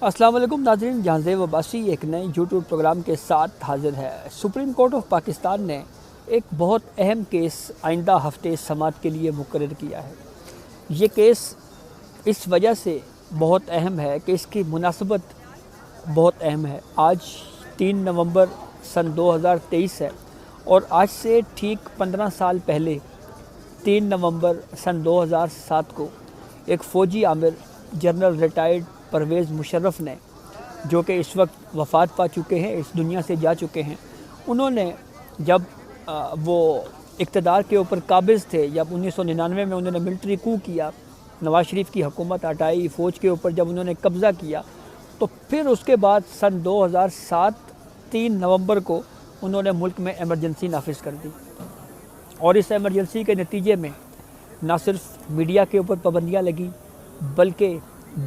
السلام علیکم ناظرین، جہانزیب عباسی ایک نئے یوٹیوب پروگرام کے ساتھ حاضر ہے۔ سپریم کورٹ آف پاکستان نے ایک بہت اہم کیس آئندہ ہفتے سماعت کے لیے مقرر کیا ہے۔ یہ کیس اس وجہ سے بہت اہم ہے کہ اس کی مناسبت بہت اہم ہے۔ آج 3 نومبر سن 2023 ہے اور آج سے ٹھیک 15 سال پہلے 3 نومبر سن 2007 کو ایک فوجی عامر جنرل ریٹائرڈ پرویز مشرف نے، جو کہ اس وقت وفات پا چکے ہیں، اس دنیا سے جا چکے ہیں، انہوں نے جب وہ اقتدار کے اوپر قابض تھے، جب 1999 میں انہوں نے ملٹری کو کیا، نواز شریف کی حکومت ہٹائی، فوج کے اوپر جب انہوں نے قبضہ کیا، تو پھر اس کے بعد سن 2007 3 نومبر کو انہوں نے ملک میں ایمرجنسی نافذ کر دی۔ اور اس ایمرجنسی کے نتیجے میں نہ صرف میڈیا کے اوپر پابندیاں لگیں، بلکہ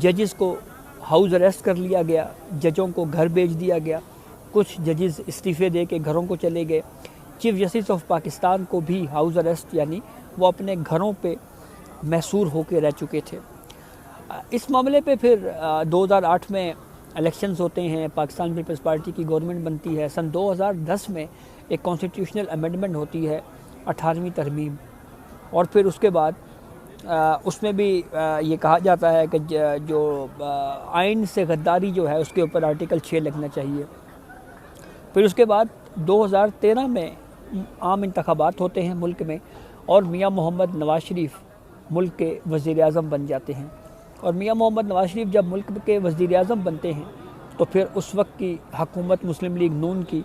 ججز کو ہاؤس اریسٹ کر لیا گیا، ججوں کو گھر بھیج دیا گیا، کچھ ججز استعفے دے کے گھروں کو چلے گئے۔ چیف جسٹس آف پاکستان کو بھی ہاؤس اریسٹ، یعنی وہ اپنے گھروں پہ محصور ہو کے رہ چکے تھے۔ اس معاملے پہ پھر 2008 میں الیکشنز ہوتے ہیں، پاکستان پیپلز پارٹی کی گورنمنٹ بنتی ہے۔ سن 2010 میں ایک کانسٹیٹیوشنل امینڈمنٹ ہوتی ہے، 18ویں ترمیم، اور پھر اس کے بعد اس میں بھی یہ کہا جاتا ہے کہ جو آئین سے غداری جو ہے اس کے اوپر آرٹیکل 6 لگنا چاہیے۔ پھر اس کے بعد 2013 میں عام انتخابات ہوتے ہیں ملک میں، اور میاں محمد نواز شریف ملک کے وزیر اعظم بن جاتے ہیں۔ اور میاں محمد نواز شریف جب ملک کے وزیر اعظم بنتے ہیں تو پھر اس وقت کی حکومت مسلم لیگ نون کی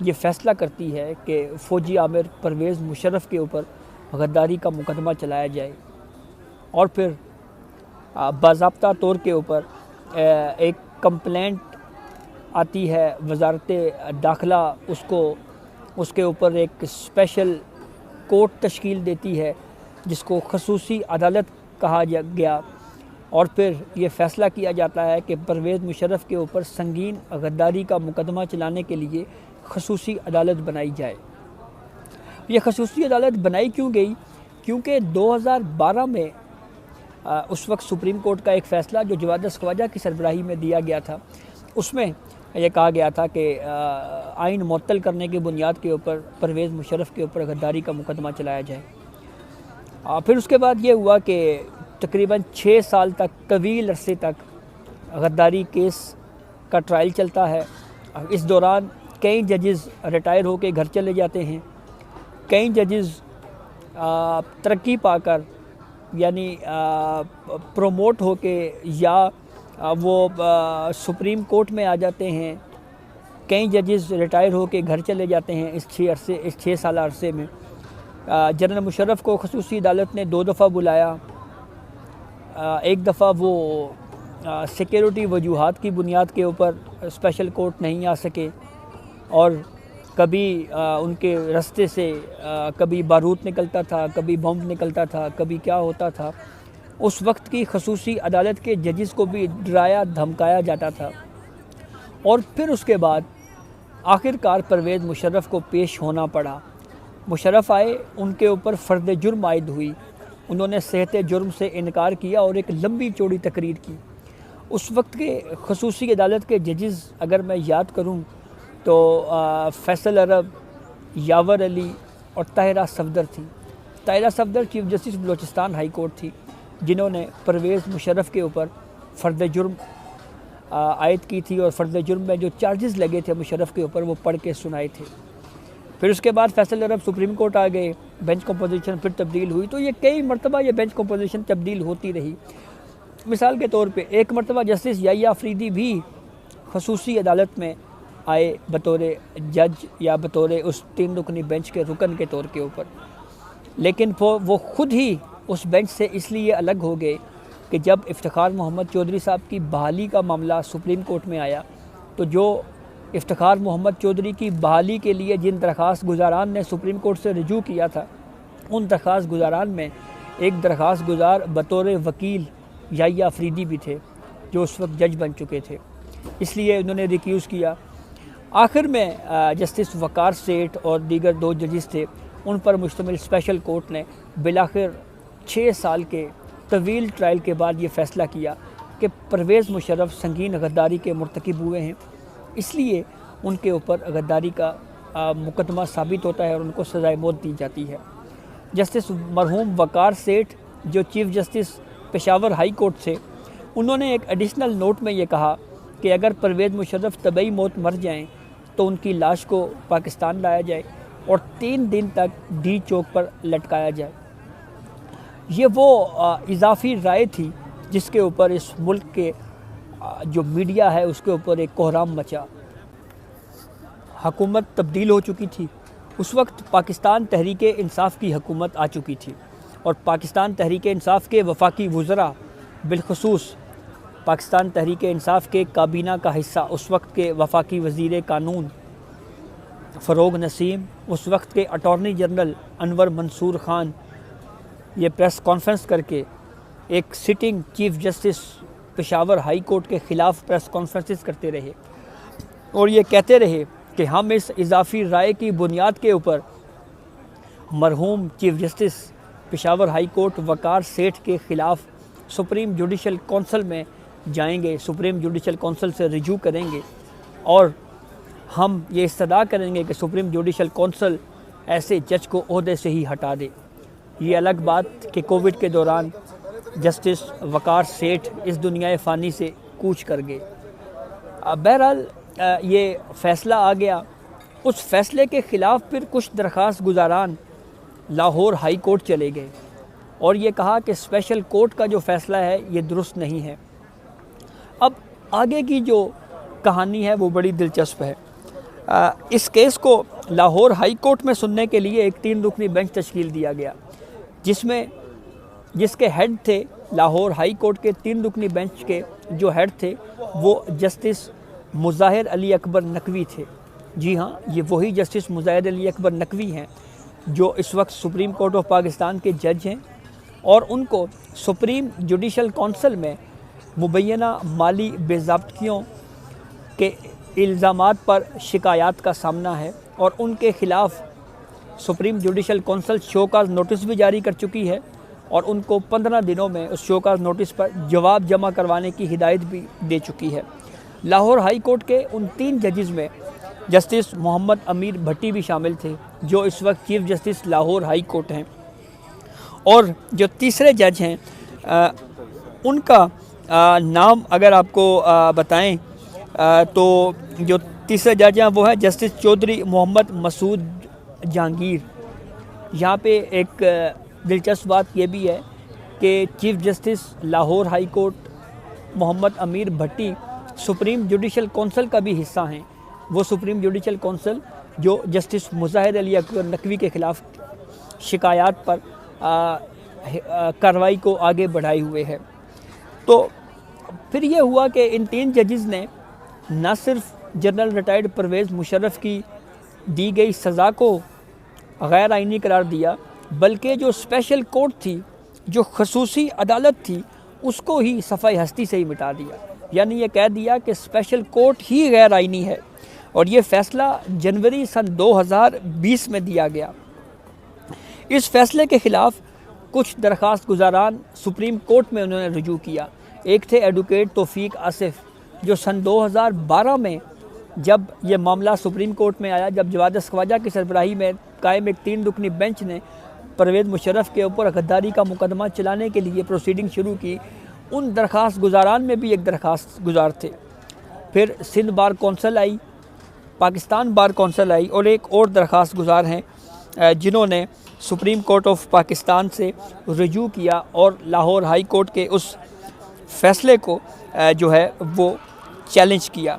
یہ فیصلہ کرتی ہے کہ فوجی عامر پرویز مشرف کے اوپر غداری کا مقدمہ چلایا جائے، اور پھر باضابطہ طور کے اوپر ایک کمپلینٹ آتی ہے، وزارت داخلہ اس کے اوپر ایک اسپیشل کورٹ تشکیل دیتی ہے جس کو خصوصی عدالت کہا گیا، اور پھر یہ فیصلہ کیا جاتا ہے کہ پرویز مشرف کے اوپر سنگین غداری کا مقدمہ چلانے کے لیے خصوصی عدالت بنائی جائے۔ یہ خصوصی عدالت بنائی کیوں گئی؟ کیونکہ 2012 میں اس وقت سپریم کورٹ کا ایک فیصلہ جو جواد اسخواجہ کی سربراہی میں دیا گیا تھا، اس میں یہ کہا گیا تھا کہ آئین معطل کرنے کی بنیاد کے اوپر پرویز مشرف کے اوپر غداری کا مقدمہ چلایا جائے۔ پھر اس کے بعد یہ ہوا کہ تقریباً 6 سال تک، طویل عرصے تک غداری کیس کا ٹرائل چلتا ہے۔ اس دوران کئی ججز ریٹائر ہو کے گھر چلے جاتے ہیں، کئی ججز ترقی پا کر، یعنی پروموٹ ہو کے، یا وہ سپریم کورٹ میں آ جاتے ہیں، کئی ججز ریٹائر ہو کے گھر چلے جاتے ہیں۔ اس 6 سالہ عرصے میں جنرل مشرف کو خصوصی عدالت نے 2 دفعہ بلایا۔ ایک دفعہ وہ سیکیورٹی وجوہات کی بنیاد کے اوپر اسپیشل کورٹ نہیں آ سکے، اور کبھی ان کے رستے سے کبھی بارود نکلتا تھا، کبھی بم نکلتا تھا، کبھی کیا ہوتا تھا۔ اس وقت کی خصوصی عدالت کے ججز کو بھی ڈرایا دھمکایا جاتا تھا، اور پھر اس کے بعد آخر کار پرویز مشرف کو پیش ہونا پڑا۔ مشرف آئے، ان کے اوپر فرد جرم عائد ہوئی، انہوں نے صحت جرم سے انکار کیا اور ایک لمبی چوڑی تقریر کی۔ اس وقت کے خصوصی عدالت کے ججز اگر میں یاد کروں تو فیصل عرب، یاور علی اور طاہرہ صفدر تھی۔ Tahira Safdar chief justice Balochistan high court تھی، جنہوں نے پرویز مشرف کے اوپر فرد جرم عائد کی تھی، اور فرد جرم میں جو چارجز لگے تھے مشرف کے اوپر وہ پڑھ کے سنائے تھے۔ پھر اس کے بعد فیصل عرب سپریم کورٹ آ گئے، بینچ کمپوزیشن پھر تبدیل ہوئی، تو یہ کئی مرتبہ یہ بینچ کمپوزیشن تبدیل ہوتی رہی۔ مثال کے طور پہ ایک مرتبہ جسٹس یحییٰ آفریدی بھی خصوصی عدالت میں آئے بطور جج یا بطور اس 3 رکنی بینچ کے رکن کے طور کے اوپر، لیکن وہ خود ہی اس بینچ سے اس لیے الگ ہو گئے کہ جب افتخار محمد چودھری صاحب کی بحالی کا معاملہ سپریم کورٹ میں آیا، تو جو افتخار محمد چودھری کی بحالی کے لیے جن درخواست گزاران نے سپریم کورٹ سے رجوع کیا تھا، ان درخواست گزاران میں ایک درخواست گزار بطور وکیل یحییٰ آفریدی بھی تھے، جو اس وقت جج بن چکے تھے، اس لیے انہوں نے ریکیوز کیا۔ آخر میں جسٹس وقار سیٹھ اور دیگر 2 ججز تھے، ان پر مشتمل اسپیشل کورٹ نے بالآخر 6 سال کے طویل ٹرائل کے بعد یہ فیصلہ کیا کہ پرویز مشرف سنگین غداری کے مرتکب ہوئے ہیں، اس لیے ان کے اوپر غداری کا مقدمہ ثابت ہوتا ہے اور ان کو سزائے موت دی جاتی ہے۔ جسٹس مرحوم وقار سیٹھ جو chief justice Peshawar high court تھے، انہوں نے ایک ایڈیشنل نوٹ میں یہ کہا کہ اگر پرویز مشرف طبعی موت مر جائیں تو ان کی لاش کو پاکستان لایا جائے اور 3 دن تک ڈی چوک پر لٹکایا جائے۔ یہ وہ اضافی رائے تھی جس کے اوپر اس ملک کے جو میڈیا ہے اس کے اوپر ایک کوہرام مچا۔ حکومت تبدیل ہو چکی تھی، اس وقت پاکستان تحریک انصاف کی حکومت آ چکی تھی اور پاکستان تحریک انصاف کے وفاقی وزراء، بالخصوص پاکستان تحریک انصاف کے کابینہ کا حصہ اس وقت کے وفاقی وزیر قانون فروغ نسیم، اس وقت کے اٹارنی جنرل انور منصور خان، یہ پریس کانفرنس کر کے ایک sitting chief justice Peshawar high court کے خلاف پریس کانفرنسز کرتے رہے اور یہ کہتے رہے کہ ہم اس اضافی رائے کی بنیاد کے اوپر مرحوم chief justice Peshawar high court Waqar Seth کے خلاف سپریم جوڈیشل کونسل میں جائیں گے، سپریم جوڈیشل کونسل سے رجوع کریں گے اور ہم یہ استدعا کریں گے کہ سپریم جوڈیشل کونسل ایسے جج کو عہدے سے ہی ہٹا دے۔ یہ الگ بات کہ کووڈ کے دوران جسٹس وقار سیٹھ اس دنیا فانی سے کوچ کر گئے۔ بہرحال یہ فیصلہ آ گیا، اس فیصلے کے خلاف پھر کچھ درخواست گزاران لاہور ہائی کورٹ چلے گئے اور یہ کہا کہ اسپیشل کورٹ کا جو فیصلہ ہے یہ درست نہیں ہے۔ اب آگے کی جو کہانی ہے وہ بڑی دلچسپ ہے۔ اس کیس کو لاہور ہائی کورٹ میں سننے کے لیے ایک 3 رکنی بینچ تشکیل دیا گیا، جس کے ہیڈ تھے لاہور ہائی کورٹ کے 3 رکنی بینچ کے جو ہیڈ تھے وہ جسٹس مظاہر علی اکبر نقوی تھے۔ جی ہاں، یہ وہی جسٹس مظاہر علی اکبر نقوی ہیں جو اس وقت سپریم کورٹ آف پاکستان کے جج ہیں اور ان کو سپریم جوڈیشل کونسل میں مبینہ مالی بے ضابطگیوں کے الزامات پر شکایات کا سامنا ہے اور ان کے خلاف Supreme judicial Council show cause notice بھی جاری کر چکی ہے اور ان کو 15 دنوں میں اس شو کاز نوٹس پر جواب جمع کروانے کی ہدایت بھی دے چکی ہے۔ لاہور ہائی کورٹ کے ان 3 ججز میں جسٹس محمد امیر بھٹی بھی شامل تھے جو اس وقت chief justice Lahore high court ہیں، اور جو تیسرے جج ہیں ان کا نام اگر آپ کو بتائیں تو جو تیسرے جج ہیں وہ ہے جسٹس چودھری محمد مسعود جہانگیر۔ یہاں پہ ایک دلچسپ بات یہ بھی ہے کہ chief justice Lahore high court Muhammad Amir Bhatti supreme judicial council کا بھی حصہ ہیں، وہ سپریم جوڈیشل کونسل جو جسٹس مظاہر علی اکبر نقوی کے خلاف شکایات پر کارروائی کو آگے بڑھائے ہوئے ہے۔ تو پھر یہ ہوا کہ ان 3 ججز نے نہ صرف جنرل ریٹائرڈ پرویز مشرف کی دی گئی سزا کو غیر آئینی قرار دیا، بلکہ جو اسپیشل کورٹ تھی، جو خصوصی عدالت تھی، اس کو ہی صفحہ ہستی سے ہی مٹا دیا، یعنی یہ کہہ دیا کہ اسپیشل کورٹ ہی غیر آئینی ہے، اور یہ فیصلہ جنوری سن 2020 میں دیا گیا۔ اس فیصلے کے خلاف کچھ درخواست گزاران سپریم کورٹ میں انہوں نے رجوع کیا۔ ایک تھے ایڈوکیٹ توفیق آصف جو سن 2012 میں جب یہ معاملہ سپریم کورٹ میں آیا، جب جواد خواجہ کی سربراہی میں قائم ایک 3 رکنی بینچ نے پرویز مشرف کے اوپر غداری کا مقدمہ چلانے کے لیے پروسیڈنگ شروع کی، ان درخواست گزاران میں بھی ایک درخواست گزار تھے۔ پھر Sindh bar council I, Pakistan bar council I, اور ایک اور درخواست گزار ہیں جنہوں نے سپریم کورٹ آف پاکستان سے رجوع کیا اور لاہور ہائی کورٹ کے اس فیصلے کو جو ہے وہ چیلنج کیا۔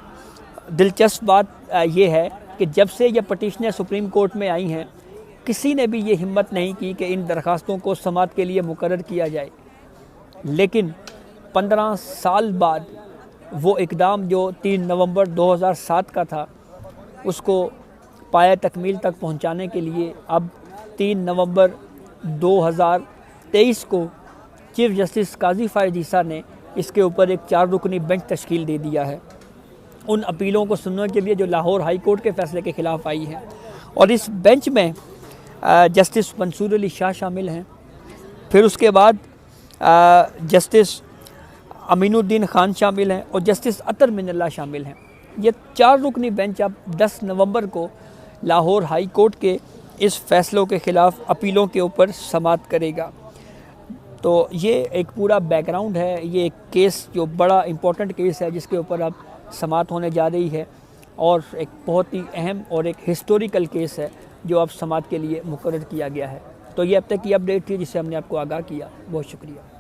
دلچسپ بات یہ ہے کہ جب سے یہ پٹیشنیں سپریم کورٹ میں آئی ہیں، کسی نے بھی یہ ہمت نہیں کی کہ ان درخواستوں کو سماعت کے لیے مقرر کیا جائے، لیکن 15 سال بعد وہ اقدام جو 3 نومبر 2007 کا تھا، اس کو پایہ تکمیل تک پہنچانے کے لیے اب 3 نومبر 2023 کو چیف جسٹس قاضی فائز عیسیٰ نے اس کے اوپر ایک 4 رکنی بینچ تشکیل دے دیا ہے ان اپیلوں کو سننے کے لیے جو لاہور ہائی کورٹ کے فیصلے کے خلاف آئی ہیں، اور اس بینچ میں جسٹس منصور علی شاہ شامل ہیں، پھر اس کے بعد جسٹس امین الدین خان شامل ہیں اور جسٹس اطہر من اللہ شامل ہیں۔ یہ 4 رکنی بینچ اب 10 نومبر کو لاہور ہائی کورٹ کے اس فیصلوں کے خلاف اپیلوں کے اوپر سماعت کرے گا۔ تو یہ ایک پورا بیک گراؤنڈ ہے، یہ ایک کیس جو بڑا امپورٹنٹ کیس ہے جس کے اوپر اب سماعت ہونے جا رہی ہے، اور ایک بہت ہی اہم اور ایک ہسٹوریکل کیس ہے جو اب سماعت کے لیے مقرر کیا گیا ہے۔ تو یہ اب تک کی اپڈیٹ تھی جس سے ہم نے آپ کو آگاہ کیا۔ بہت شکریہ۔